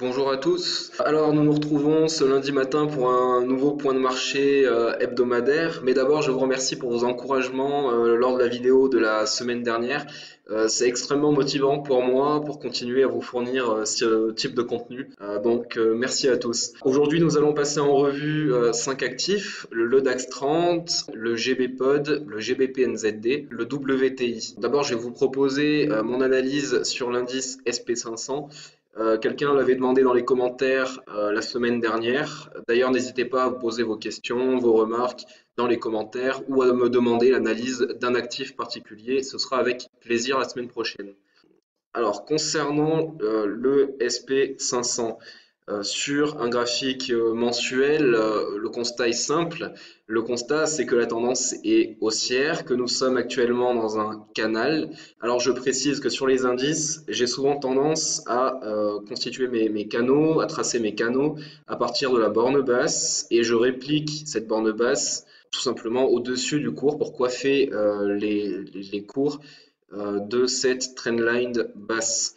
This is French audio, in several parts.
Bonjour à tous. Alors nous nous retrouvons ce lundi matin pour un nouveau point de marché hebdomadaire. Mais d'abord, je vous remercie pour vos encouragements lors de la vidéo de la semaine dernière. C'est extrêmement motivant pour moi pour continuer à vous fournir ce type de contenu. Donc merci à tous. Aujourd'hui, nous allons passer en revue 5 actifs, le DAX 30, le GB-Pod, le GBP-NZD, le WTI. D'abord, je vais vous proposer mon analyse sur l'indice SP500. Quelqu'un l'avait demandé dans les commentaires la semaine dernière. D'ailleurs, n'hésitez pas à vous poser vos questions, vos remarques dans les commentaires ou à me demander l'analyse d'un actif particulier. Ce sera avec plaisir la semaine prochaine. Alors, concernant le SP500, sur un graphique mensuel, le constat est simple. Le constat, c'est que la tendance est haussière, que nous sommes actuellement dans un canal. Alors, je précise que sur les indices, j'ai souvent tendance à constituer mes canaux, à tracer mes canaux à partir de la borne basse et je réplique cette borne basse tout simplement au-dessus du cours pour coiffer les cours de cette trendline basse.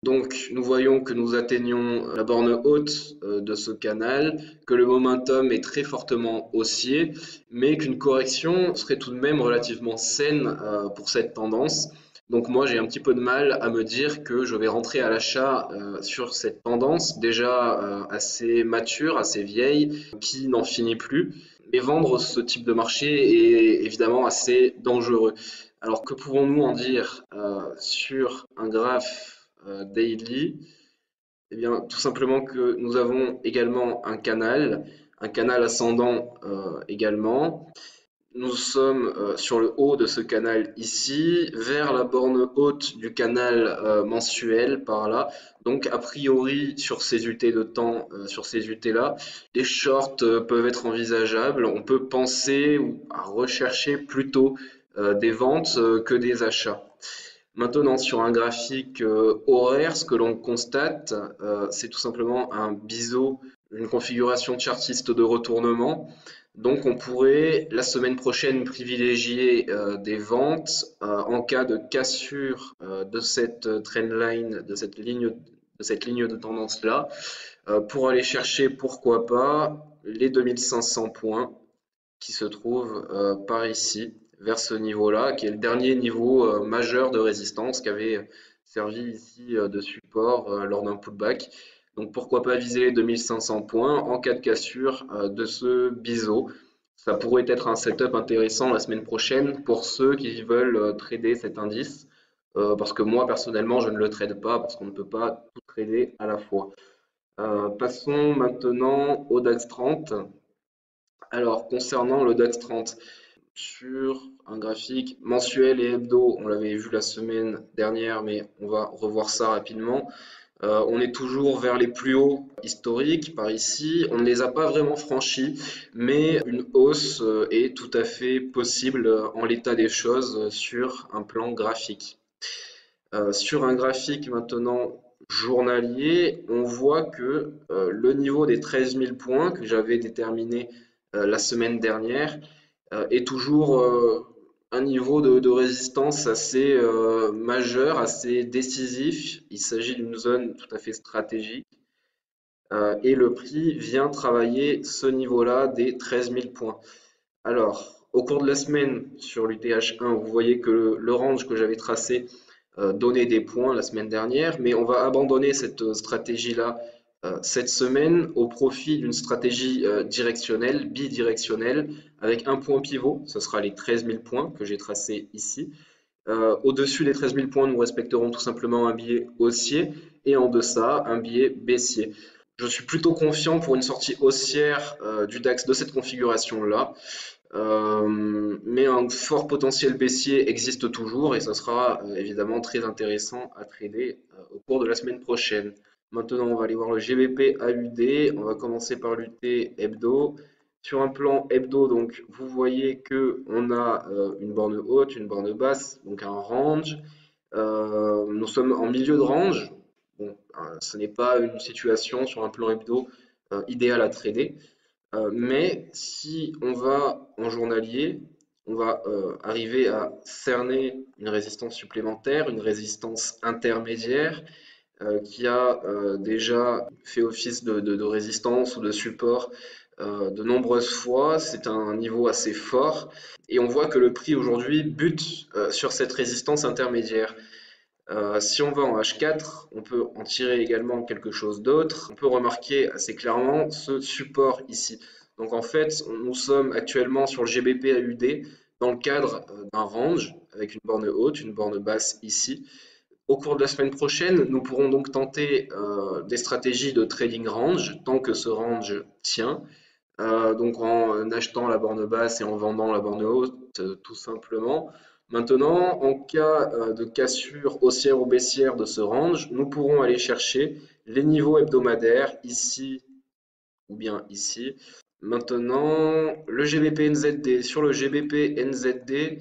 Donc, nous voyons que nous atteignons la borne haute de ce canal, que le momentum est très fortement haussier, mais qu'une correction serait tout de même relativement saine pour cette tendance. Donc moi, j'ai un petit peu de mal à me dire que je vais rentrer à l'achat sur cette tendance déjà assez mature, assez vieille, qui n'en finit plus. Mais vendre ce type de marché est évidemment assez dangereux. Alors que pouvons-nous en dire sur un graphe daily? Eh bien, tout simplement que nous avons également un canal ascendant également. Nous sommes sur le haut de ce canal ici, vers la borne haute du canal mensuel par là. Donc, a priori, sur ces UT de temps, sur ces UT-là, les shorts peuvent être envisageables. On peut penser ou à rechercher plutôt des ventes que des achats. Maintenant, sur un graphique horaire, ce que l'on constate, c'est tout simplement un biseau, une configuration chartiste de retournement. Donc, on pourrait la semaine prochaine privilégier des ventes en cas de cassure de cette trendline, de cette ligne de tendance-là, pour aller chercher, pourquoi pas, les 2500 points qui se trouvent par ici, vers ce niveau-là, qui est le dernier niveau majeur de résistance qui avait servi ici de support lors d'un pullback. Donc pourquoi pas viser les 2500 points en cas de cassure de ce biseau. Ça pourrait être un setup intéressant la semaine prochaine pour ceux qui veulent trader cet indice. Parce que moi personnellement je ne le trade pas parce qu'on ne peut pas tout trader à la fois. Passons maintenant au DAX 30. Alors, concernant le DAX 30, sur un graphique mensuel et hebdo, on l'avait vu la semaine dernière, mais on va revoir ça rapidement. On est toujours vers les plus hauts historiques par ici. On ne les a pas vraiment franchis, mais une hausse est tout à fait possible en l'état des choses sur un plan graphique. Sur un graphique maintenant journalier, on voit que le niveau des 13 000 points que j'avais déterminé la semaine dernière est toujours un niveau de résistance assez majeur, assez décisif. Il s'agit d'une zone tout à fait stratégique et le prix vient travailler ce niveau-là des 13 000 points. Alors, au cours de la semaine sur l'UTH1, vous voyez que le range que j'avais tracé donnait des points la semaine dernière, mais on va abandonner cette stratégie-là cette semaine au profit d'une stratégie directionnelle, bidirectionnelle, avec un point pivot, ce sera les 13 000 points que j'ai tracés ici. Au-dessus des 13 000 points, nous respecterons tout simplement un biais haussier et en deçà, un biais baissier. Je suis plutôt confiant pour une sortie haussière du DAX de cette configuration-là. Mais un fort potentiel baissier existe toujours et ça sera évidemment très intéressant à trader au cours de la semaine prochaine. Maintenant, on va aller voir le GBP AUD. On va commencer par l'UT hebdo. Sur un plan hebdo, donc, vous voyez que on a une borne haute, une borne basse, donc un range. Nous sommes en milieu de range. Bon, ce n'est pas une situation sur un plan hebdo idéale à trader. Mais si on va en journalier, on va arriver à cerner une résistance supplémentaire, une résistance intermédiaire, qui a déjà fait office de résistance ou de support de nombreuses fois. C'est un niveau assez fort et on voit que le prix aujourd'hui bute sur cette résistance intermédiaire. Si on va en H4, on peut en tirer également quelque chose d'autre. On peut remarquer assez clairement ce support ici. Donc en fait, nous sommes actuellement sur le GBP AUD dans le cadre d'un range avec une borne haute, une borne basse ici. Au cours de la semaine prochaine, nous pourrons donc tenter des stratégies de trading range tant que ce range tient. Donc en achetant la borne basse et en vendant la borne haute, tout simplement. Maintenant, en cas de cassure haussière ou baissière de ce range, nous pourrons aller chercher les niveaux hebdomadaires ici ou bien ici. Maintenant, le GBP NZD. Sur le GBP NZD,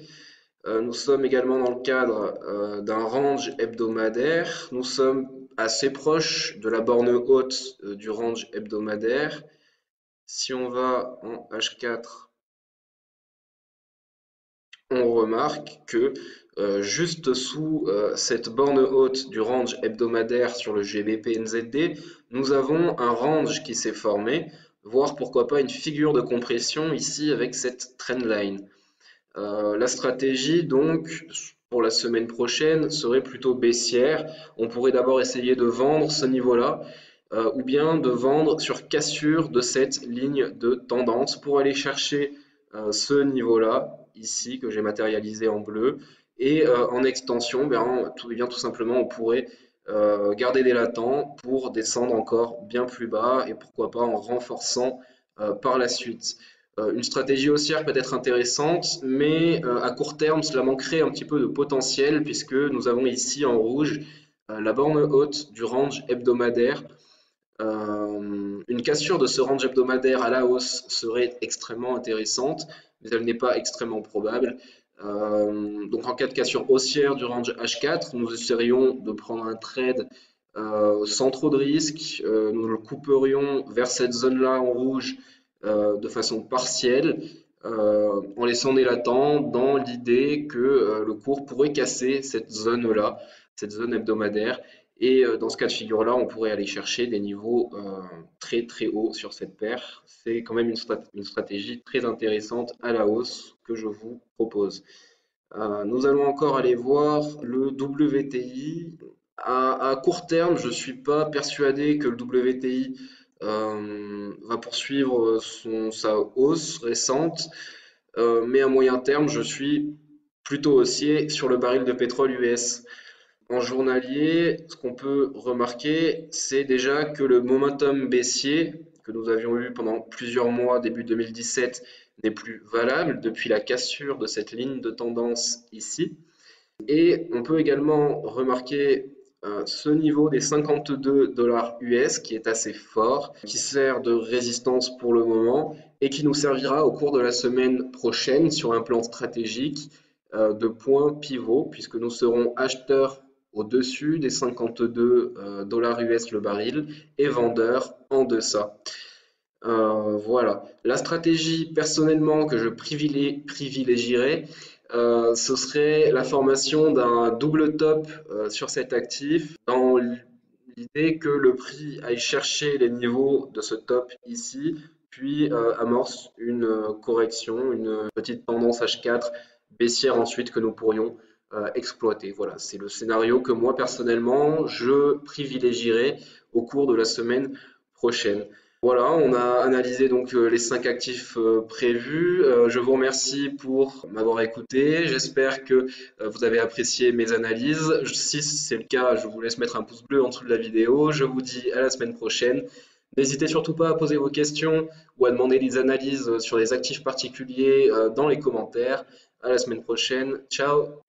nous sommes également dans le cadre d'un range hebdomadaire. Nous sommes assez proches de la borne haute du range hebdomadaire. Si on va en H4, on remarque que juste sous cette borne haute du range hebdomadaire sur le GBP NZD, nous avons un range qui s'est formé, voire pourquoi pas une figure de compression ici avec cette trendline. La stratégie donc pour la semaine prochaine serait plutôt baissière. On pourrait d'abord essayer de vendre ce niveau-là ou bien de vendre sur cassure de cette ligne de tendance pour aller chercher ce niveau-là ici que j'ai matérialisé en bleu et en extension, tout simplement on pourrait garder des latents pour descendre encore bien plus bas et pourquoi pas en renforçant par la suite. Une stratégie haussière peut être intéressante, mais à court terme, cela manquerait un petit peu de potentiel puisque nous avons ici en rouge la borne haute du range hebdomadaire. Une cassure de ce range hebdomadaire à la hausse serait extrêmement intéressante, mais elle n'est pas extrêmement probable. Donc en cas de cassure haussière du range H4, nous essaierions de prendre un trade sans trop de risques. Nous le couperions vers cette zone-là en rouge de façon partielle, en laissant des latents dans l'idée que le cours pourrait casser cette zone-là, cette zone hebdomadaire. Et dans ce cas de figure-là, on pourrait aller chercher des niveaux très très hauts sur cette paire. C'est quand même une stratégie très intéressante à la hausse que je vous propose. Nous allons encore aller voir le WTI. À court terme, je ne suis pas persuadé que le WTI va poursuivre sa hausse récente, mais à moyen terme, je suis plutôt haussier sur le baril de pétrole US. En journalier, ce qu'on peut remarquer, c'est déjà que le momentum baissier que nous avions eu pendant plusieurs mois début 2017 n'est plus valable depuis la cassure de cette ligne de tendance ici. Et on peut également remarquer ce niveau des 52 dollars US qui est assez fort, qui sert de résistance pour le moment et qui nous servira au cours de la semaine prochaine sur un plan stratégique de point pivot puisque nous serons acheteurs au-dessus des 52 dollars US le baril et vendeurs en deçà. Voilà. La stratégie personnellement que je privilégierais, ce serait la formation d'un double top sur cet actif dans l'idée que le prix aille chercher les niveaux de ce top ici, puis amorce une correction, une petite tendance H4 baissière ensuite que nous pourrions exploiter. Voilà, c'est le scénario que moi personnellement je privilégierais au cours de la semaine prochaine. Voilà, on a analysé donc les 5 actifs prévus. Je vous remercie pour m'avoir écouté. J'espère que vous avez apprécié mes analyses. Si c'est le cas, je vous laisse mettre un pouce bleu en dessous de la vidéo. Je vous dis à la semaine prochaine. N'hésitez surtout pas à poser vos questions ou à demander des analyses sur les actifs particuliers dans les commentaires. À la semaine prochaine. Ciao!